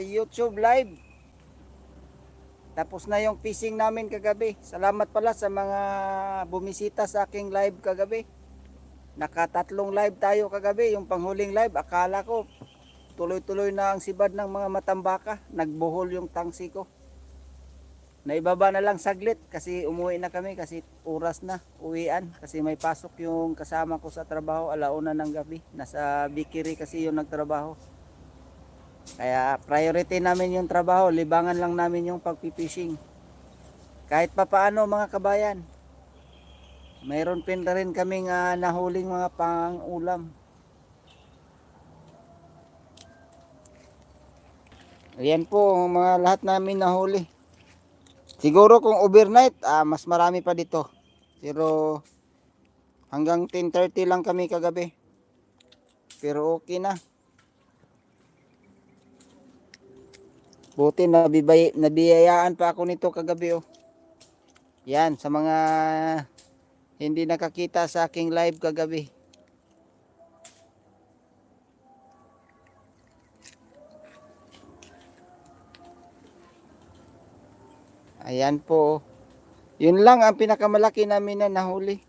YouTube live. Tapos na yung fishing namin kagabi. Salamat pala sa mga bumisita sa aking live kagabi. Nakatatlong live tayo kagabi. Yung panghuling live, akala ko tuloy-tuloy na ang sibad ng mga matambaka. Nagbuhol yung tangsi ko. Naibaba na lang saglit kasi umuwi na kami kasi oras na uwian. Kasi may pasok yung kasama ko sa trabaho, alauna ng gabi. Nasa Bikiri kasi yung nagtrabaho. Kaya priority namin yung trabaho, libangan lang namin yung pagpipishing. Kahit papaano mga kabayan, mayroon pin rin kaming nahuling mga pang-ulam. Ayan po mga lahat namin nahuli. Siguro kung overnight, mas marami pa dito. Pero hanggang 10:30 lang kami kagabi. Pero okay na. Buti nabiyayaan pa ako nito kagabi oh. Yan sa mga hindi nakakita sa aking live kagabi. Ayan po. Yun lang ang pinakamalaki namin na nahuli.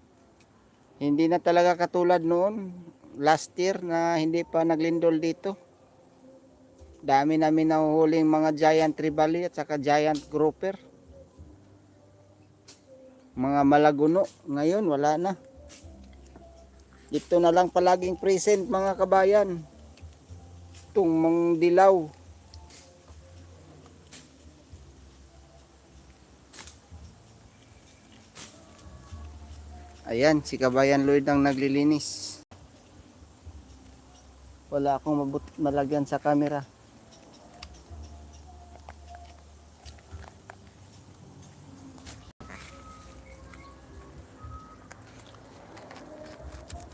Hindi na talaga katulad noon last year na hindi pa naglindol dito. Dami namin nahuhuling mga giant trevally at saka giant grouper. Mga malaguno. Ngayon wala na. Ito na lang palaging present mga kabayan. Itong mga dilaw. Ayan, si Kabayan Lloyd ang naglilinis. Wala akong malagyan sa camera.